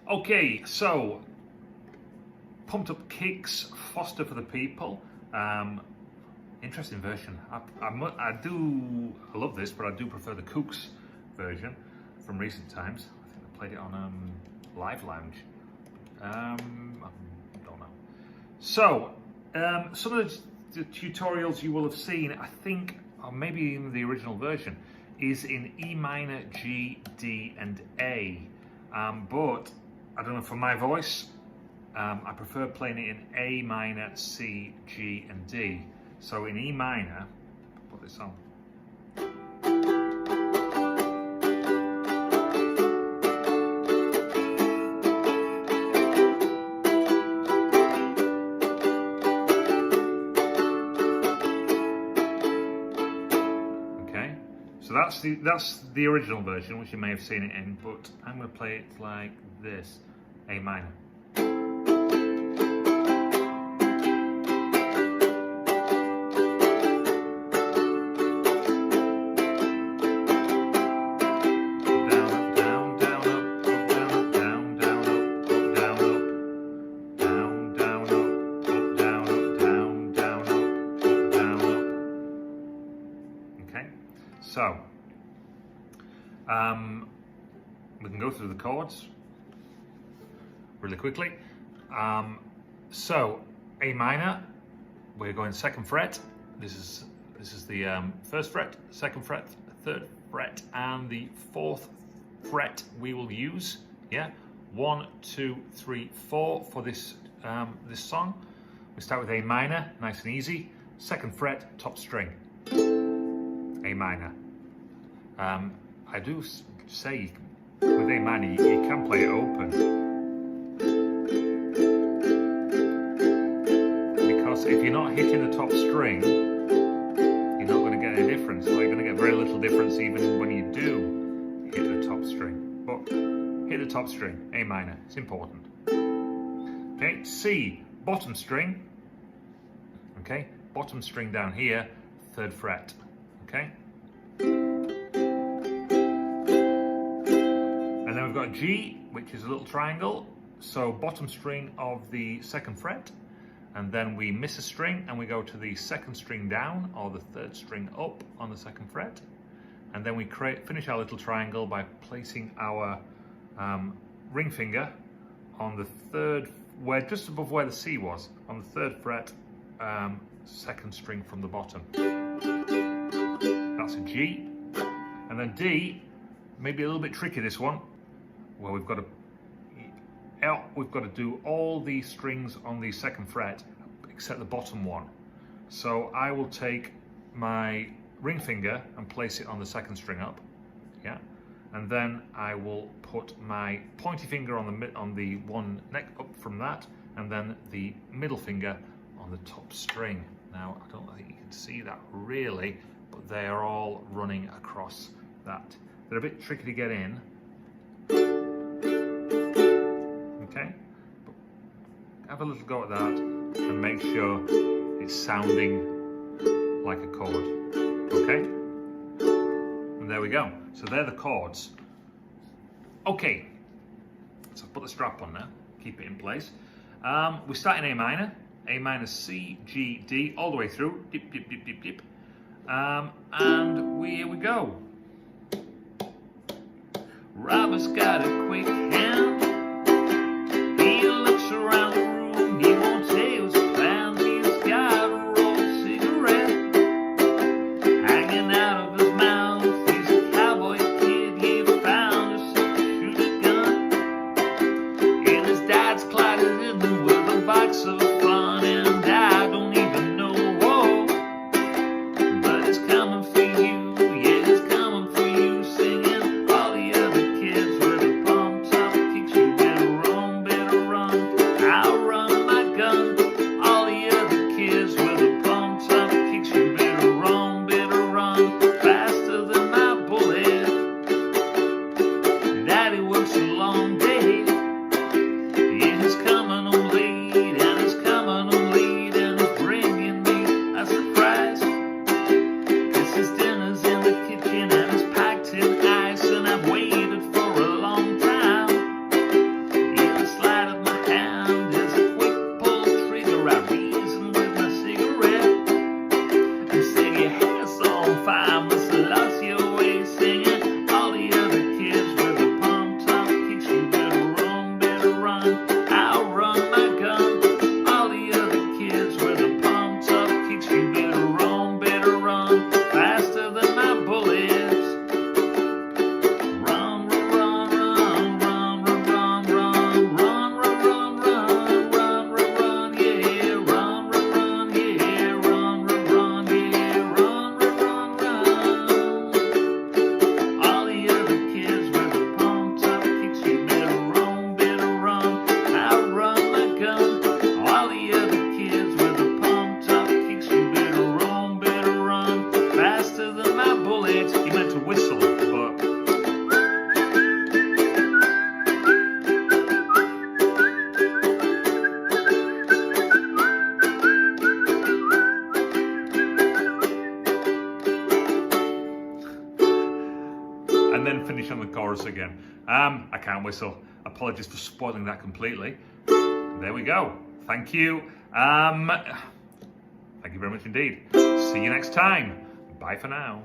Okay, so Pumped Up Kicks, Foster for the People. Interesting version. I love this, but I do prefer the Kooks version from recent times. I think I played it on Live Lounge. I don't know. So, some of the tutorials you will have seen, I think, or maybe even the original version, is in E minor, G, D, and A. But I don't know, for my voice, I prefer playing it in A minor, C, G, and D. So in E minor, put this on. Okay, so that's the original version, which you may have seen it in, but I'm going to play it like this, A minor. So, we can go through the chords really quickly. So, A minor, we're going 2nd fret. This is the 1st fret, 2nd fret, 3rd fret, and the 4th fret we will use. Yeah, 1, 2, 3, 4 for this this song. We start with A minor, nice and easy. 2nd fret, top string. A minor. I do say with A minor you can play it open, because if you're not hitting the top string, you're not going to get any difference. So you're going to get very little difference even when you do hit the top string. But hit the top string, A minor, it's important. Okay, C, bottom string. Okay, bottom string down here, 3rd fret. Okay. And then we've got G, which is a little triangle. So bottom string of the 2nd fret, and then we miss a string and we go to the 2nd string down or the 3rd string up on the 2nd fret, and then we finish our little triangle by placing our ring finger on the 3rd, just above where the C was, on the 3rd fret, 2nd string from the bottom. That's a G. And then D, maybe a little bit tricky, this one. Well, we've got to do all the strings on the 2nd fret except the bottom one. So I will take my ring finger and place it on the 2nd string up, yeah, and then I will put my pointy finger on the one neck up from that, and then the middle finger on the top string. Now I don't think you can see that really, but they are all running across that. They're a bit tricky to get in. Okay, but have a little go at that and make sure it's sounding like a chord. Okay, and there we go. So they're the chords. Okay, so put the strap on now, keep it in place. We start in A minor, C, G, D, all the way through, dip, dip, dip, dip, dip. And here we go. Robert's got a quick hand. He looks around the room, he won't say his plans. He's got a rolled cigarette hanging out of his mouth. He's a cowboy kid, he found himself to shoot a gun. In his dad's closet in the with a box of fun, and I don't even know, whoa, but it's coming for you, yeah, it's coming for you, singing all the other kids with a pumped up kick. then finish on the chorus again. I can't whistle. Apologies for spoiling that completely. There we go. Thank you. Thank you very much indeed. See you next time. Bye for now.